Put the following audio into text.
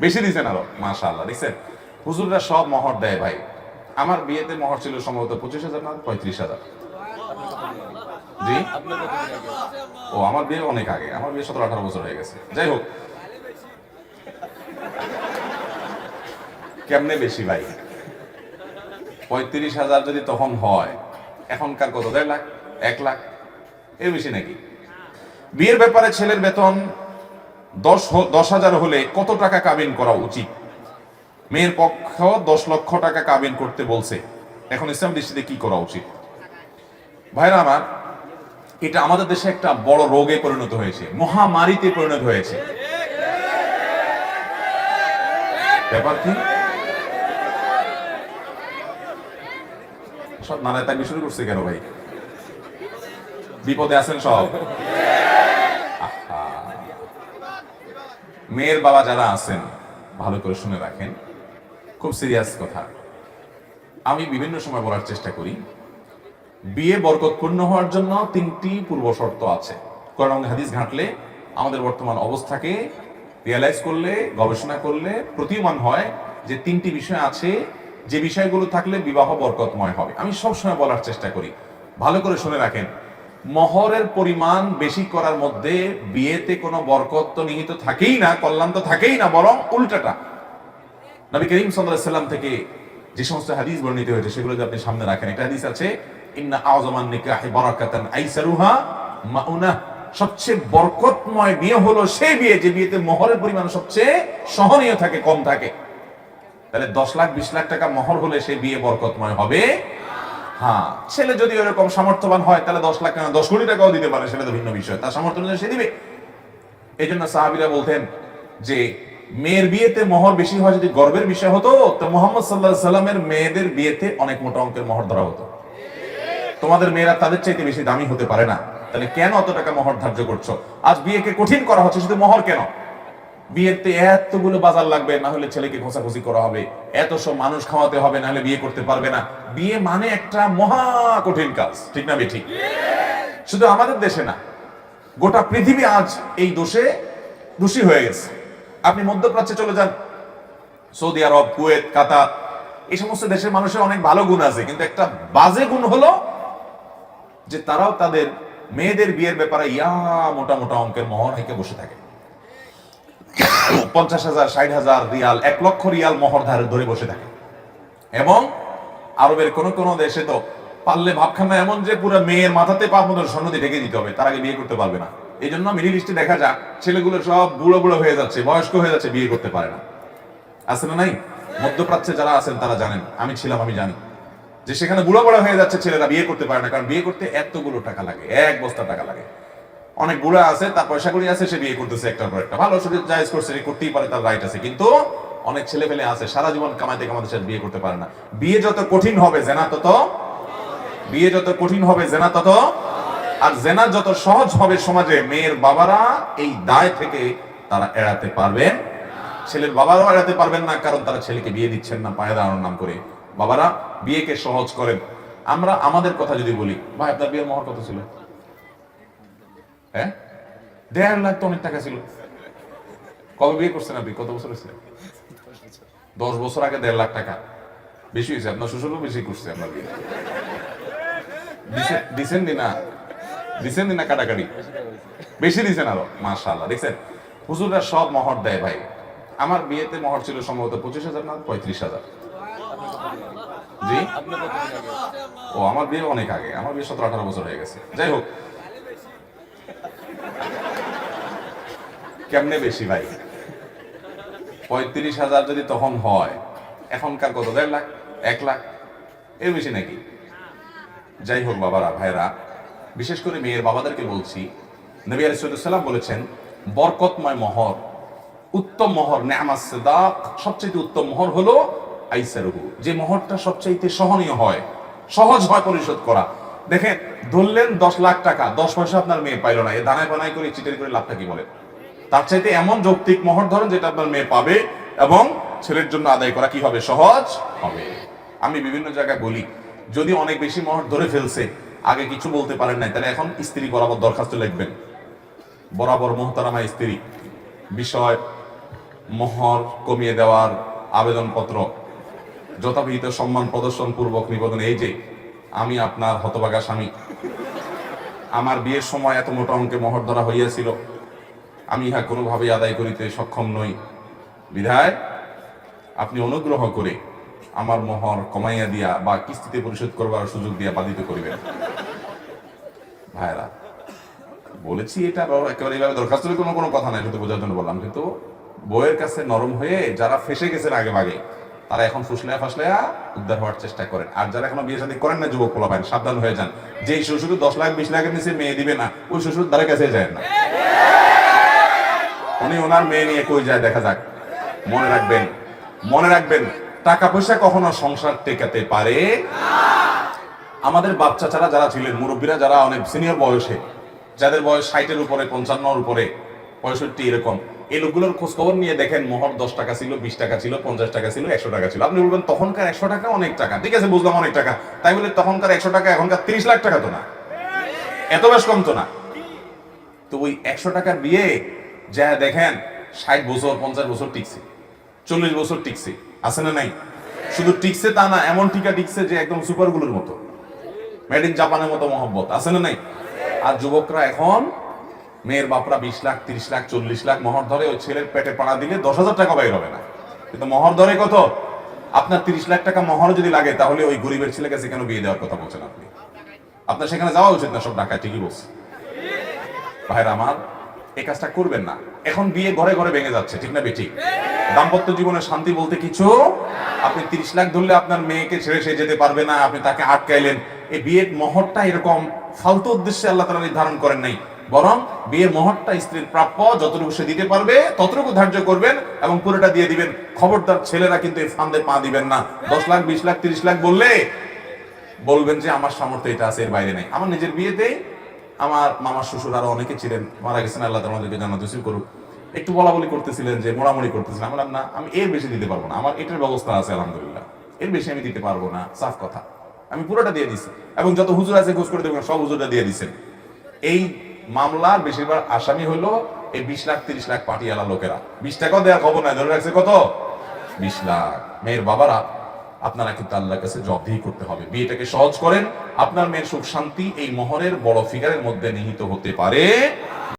বেশি দিচ্ছেন আরো, মাশাআল্লাহ। দেখছেন হুজুররা সব মহর দেয় ভাই। আমার বিয়েতে মহর ছিল সম্ভবত 25,000 না 35,000। জি, ও আমার বিয়ে অনেক আগে, আমার বিয়ে 17-18 বছর হয়ে গেছে। যাই হোক, কেমনে বেশি ভাই? 35,000 যদি তখন হয়, এখনকার কত? 1.5 লাখ, 1 লাখ, এর বেশি নাকি? বিয়ের ব্যাপারে ছেলের বেতন 10,000 হলে কত টাকা কাবিন করা উচিত? মেয়ের পক্ষ 10 লক্ষ টাকা কাবিন করতে বলছে, এখন ইসলাম দৃষ্টিতে কি করা উচিত? ভাইরা আমার, এটা আমাদের দেশে একটা বড় রোগে পরিণত হয়েছে, মহামারীতে পরিণত হয়েছে। ব্যাপার কি? সব নানায় তাকে শুরু করছে কেন ভাই? বিপদে আছেন সব? মেয়ের বাবা যারা আছেন ভালো করে শুনে রাখেন, খুব সিরিয়াস কথা। আমি বিভিন্ন সময় বলার চেষ্টা করি, বিয়ে বরকতপূর্ণ হওয়ার জন্য 3টি পূর্ব শর্ত আছে। কোরআন হাদিস ঘাঁটলে, আমাদের বর্তমান অবস্থাকে রিয়ালাইজ করলে, গবেষণা করলে প্রতীয়মান হয় যে 3টি বিষয় আছে, যে বিষয়গুলো থাকলে বিবাহ বরকতময় হবে। আমি সবসময় বলার চেষ্টা করি, ভালো করে শুনে রাখেন। মহরের পরিমাণ বেশি করার মধ্যে বিয়েতে কোনো বরকত তো নিহিত থাকেই না, কল্যাণ তো থাকেই না, বরং উল্টাটা। নবী করিম সাল্লাল্লাহু আলাইহি সাল্লাম থেকে যে সমস্ত হাদিস বর্ণিত হয়েছে সেগুলো যদি আপনি সামনে রাখেন, একটা হাদিস আছে, ইন্না আযমান নিকাহি বারাকাতান আইসারুহা মাউনা, সবচেয়ে বরকতময় বিয়ে হলো সেই বিয়ে যে বিয়েতে মহরের পরিমাণ সবচেয়ে সহনীয় থাকে, কম থাকে। তাহলে 10 লাখ 20 লাখ টাকা মহর হলে সেই বিয়ে বরকতময় হবে? হ্যাঁ, ছেলে যদি এরকম সামর্থ্যবান হয় তাহলে 10 লাখ টাকা 10 কোটি টাকাও দিতে পারে, সেটা তো ভিন্ন বিষয়, তার সামর্থ্য অনুযায়ী সে দিবে। এই জন্য সাহাবীরা বলতেন যে মেয়ের বিয়েতে মোহর বেশি হয় যদি গর্বের বিষয় হতো, তো মুহাম্মদ সাল্লাল্লাহু আলাইহি সাল্লামের মেয়েদের বিয়েতে অনেক মোটা অঙ্কের মোহর ধরা হতো। তোমাদের মেয়েরা তাদের চাইতে বেশি দামি হতে পারে না, তাহলে কেন অত টাকা মোহর ধার্য করছো? আজ বিয়েকে কঠিন করা হচ্ছে, শুধু মোহর কেন, বিয়েতে এতগুলো বাজার লাগবে, না হলে ছেলেকে খোঁচাখুচি করা হবে, এত সব মানুষ খাওয়াতে হবে, না হলে বিয়ে করতে পারবে না। বিয়ে মানে একটা মহা কঠিন কাজ, ঠিক না বেঠিক? শুধু আমাদের দেশে না, গোটা পৃথিবী আজ এই দোষে দোষী হয়ে গেছে। আপনি মধ্যপ্রাচ্যে চলে যান, সৌদি আরব, কুয়েত, কাতার, এই সমস্ত দেশের মানুষের অনেক ভালো গুণ আছে, কিন্তু একটা বাজে গুণ হলো যে তারাও তাদের মেয়েদের বিয়ের ব্যাপারে মোটা মোটা অঙ্কের মোহর হেঁকে বসে থাকে। 50,000, 60,000 রিয়াল, 1 লক্ষ রিয়াল মোহর ধরে বসে থাকে। এবং আরবের কোন কোন দেশে তো পারলে ভাবখানা এমন যে পুরো মেয়ের মাথাতে পা পর্যন্ত স্বর্ণ দিয়ে ঢেকে দিতে হবে, তার আগে বিয়ে করতে পারবে না। এই জন্য মিডিল ইস্টে দেখা যায় ছেলেগুলো সব বুড়ো বুড়ো হয়ে যাচ্ছে, বয়স্ক হয়ে যাচ্ছে, বিয়ে করতে পারে না। আছে না নাই? মধ্যপ্রাচ্যে যারা আছেন তারা জানেন, আমি ছিলাম, আমি জানি যে সেখানে বুড়ো বুড়ো হয়ে যাচ্ছে ছেলেরা, বিয়ে করতে পারে না, কারণ বিয়ে করতে এতগুলো টাকা লাগে, 1 বস্তা টাকা লাগে। অনেক বুড়া আছে, তার পয়সা করি আছে, সে বিয়ে করতেছে একটার পর একটা, ভালো শরীর জায়েজ করছে, করতেই পারে, তার রাইট আছে। কিন্তু অনেক ছেলে পেলে আছে সারা জীবন কামাইতে কামাইতে সে বিয়ে করতে পারে না। বিয়ে যত কঠিন হবে জেনা তত, বিয়ে যত কঠিন হবে জেনা তত, আর জেনা যত সহজ হবে সমাজে, মেয়ের বাবারা এই দায় থেকে তারা এড়াতে পারবেন, ছেলের বাবারাও এড়াতে পারবেন না, কারণ তারা ছেলেকে বিয়ে দিচ্ছেন না পায়ে দাঁড়ানোর নাম করে। বাবারা বিয়েকে সহজ করেন। আমরা আমাদের কথা যদি বলি, ভাই আপনার বিয়ের মোহর কত ছিল? হ্যাঁ, 1.5 লাখ তো অনেক টাকা ছিল। কবে বিয়ে করছেন আপনি? কত বছর হয়েছে? 10 বছর আগে 1.5 লাখ টাকা বেশি হয়েছে। আপনার শ্বশুরও বেশি করছে আপনার বিয়ে। দিছেন দিনা কাটাকাটি বেশি দিছেন আরো, মাশাআল্লাহ। দেখছেন হুজুররা সব মহর দেয় ভাই। আমার বিয়েতে মহর ছিল সম্ভবত 25,000 না 35,000। জি, ও আমার বিয়ে অনেক আগে, আমার বিয়ে 17-18 বছর হয়ে গেছে। যাই হোক, কেমনে বেশি ভাই? 35,000 যদি তখন হয়, এখনকার কত? 1.5 লাখ, 1 লাখ, এর বেশি নাকি? যাই হোক বাবারা, ভাইরা, বিশেষ করে মেয়ের বাবাদেরকে বলছি, নবী আলাইহিস সালাম বলেছেন বরকতময় মোহর, উত্তম মোহর, নেআমাস সাদাক, সবচেয়ে উত্তম মোহর হলো আইসারুহু, যে মোহরটা সবচেয়ে সহনীয় হয়, সহজ হয় পরিশোধ করা। দেখেন, ধরলেন 10 লাখ টাকা, 10 পয়সা আপনার মেয়ে পাইলো না, এ দানায় বানাই করে চিটের করে লাভটা কি বলে? তার চাইতে এমন যৌক্তিক মোহর ধরেন যেটা আপনার মেয়ে পাবে এবং ছেলের জন্য আদায় করা কি হবে? সহজ হবে। আমি বিভিন্ন জায়গায় বলি, যদি অনেক বেশি মোহর ধরে ফেলছে, আগে কিছু বলতে পারেন নাই, তাহলে এখন স্ত্রী বরাবর দরখাস্ত লিখবেন, বরাবর মোহতারামা স্ত্রী, বিষয় মোহর কমিয়ে দেওয়ার আবেদনপত্র যথাবিহিত সম্মান প্রদর্শন পূর্বক নিবেদন। এই যে আমি আপনার হতভাগা স্বামী, আমার বিয়ের সময় এত মোটা অঙ্কে মোহর ধরা হইয়াছিল, আমি ইহা কোনোভাবেই আদায় করিতে সক্ষম নই, বিধায় আপনি অনুগ্রহ করে আমার মোহর কমাইয়া দিয়া বা কিস্তিতে পরিশোধ করবার সুযোগ দিয়া বাধিত করিবেন। ভাইরা বলেছি এটা একেবারে এইভাবে দরখাস্তের কোনো কোনো কথা নাই, শুধু বোঝার জন্য বললাম। কিন্তু বইয়ের কাছে নরম হয়ে যারা ফেসে গেছেন আগে ভাগে, তারা এখন ফুসলায়া ফাসলায়া উদ্ধার হওয়ার চেষ্টা করেন। আর যারা এখনো বিয়ে শাদী করেন না, যুবক পোলাপান, সাবধান হয়ে যান। যেই শ্বশুর 10 লাখ 20 লাখের নিচে মেয়ে দিবে না, ওই শ্বশুর দ্বারা কাছে যায় না। উনি ওনার মেয়ে নিয়ে কই যায় দেখা যাক। মনে রাখবেন, মনে রাখবেন, টাকা পয়সা কখনো সংসার টেকাতে পারে। আমাদের বাচ্চা ছাড়া যারা ছিলেন, মুরব্বীরা যারা অনেক সিনিয়র বয়সে, যাদের বয়স 60-এর উপরে, 55-এর উপরে, 65 এরকম, এই লোকগুলোর খোঁজ খবর নিয়ে দেখেন মোহর 10 টাকা ছিল, 20 টাকা ছিল, 50 টাকা ছিল, 100 টাকা ছিল। আপনি বলবেন তখনকার 100 টাকা অনেক টাকা, ঠিক আছে বুঝলাম অনেক টাকা, তাই বলে তখনকার 100 টাকা এখনকার 30 লাখ টাকা তো না, এত বেশ কম তো না। তো ওই 100 টাকার বিয়ে যা দেখেন 60 বছর 50 বছর টিকছে, 40 বছর টিকছে, আছে না নাই? শুধু টিকছে তা না, এমন টিকা টিকছে যে একদম সুপারগুলোর মতো, মেড ইন জাপানের মতো মহব্বত, আছে না নাই? আর যুবকরা এখন, মেয়ের বাপরা 20 লাখ 30 লাখ 40 লাখ মোহর ধরে, ওই ছেলের পেটে পাড়া দিলে 10,000 টাকা বাইর হবে না, কিন্তু মোহর ধরে কত? আপনার 30 লাখ টাকা মোহর যদি লাগে, তাহলে ওই গরিবের ছেলে কাছে কেন বিয়ে দেওয়ার কথা বলছেন আপনি? আপনার সেখানে যাওয়া উচিত না, সব ঢাকায়, ঠিকই বলছে। ভাইরা আমার, এই কাজটা করবেন না। এখন বিয়ে ঘরে ঘরে ভেঙে যাচ্ছে, ঠিক না বেঠিক? দাম্পত্য জীবনে শান্তি বলতে কিছু। আপনি 30 লাখ ধরলে আপনার মেয়েকে ছেড়ে সে যেতে পারবে না, আপনি তাকে আটকাইলেন। এই বিয়ের মোহরটা এরকম ফালতু উদ্দেশ্যে আল্লাহ তাআলা নির্ধারণ করেন নাই, বরং বিয়ের মোহরটা স্ত্রীর প্রাপ্য, যতটুকু সে দিতে পারবে ততটুকু ধার্য করবেন এবং পুরোটা দিয়ে দিবেন। খবরদার ছেলেরা কিন্তু এই ফান্দে পা দিবেন না। 10 লাখ 20 লাখ 30 লাখ বললে বলবেন যে আমার সামর্থ্য এটা আছে, এর বাইরে নাই। আমার নিজের বিয়েতেই আমার মামার শ্বশুর আরো অনেকে ছিলেন, মারা গেছেন, আল্লাহ তাআলাকে জান্নাত নসিব করুক, একটু বলা বলি করতেছিলেন, যে মোড়ামুড়ি করতেছিলেন। আমি বললাম না, আমি এর বেশি দিতে পারবো না, আমার এটার ব্যবস্থা আছে আলহামদুলিল্লাহ, এর বেশি আমি দিতে পারবো না, সাফ কথা। আমি পুরোটা দিয়ে দিছি, এবং যত হুজুর আছে খোঁজ করে দেখবেন সব হুজুরটা দিয়ে দিচ্ছেন। এই মামলার বেশিরভাগ আসামি হলো এই 20 লাখ 30 লাখ পাটিয়ালা লোকেরা। 20 টাকাও দেওয়ার খবর নাই, ধরে রাখছে কত? 20 লাখ। মেয়ের বাবারা, আপনারা কিন্তু আল্লাহর কাছে জবাবদিহি করতে হবে। বিয়েটাকে সহজ করেন, আপনার মেয়ের সুখ শান্তি এই মোহরের বড় ফিগারের মধ্যে নিহিত হতে পারে।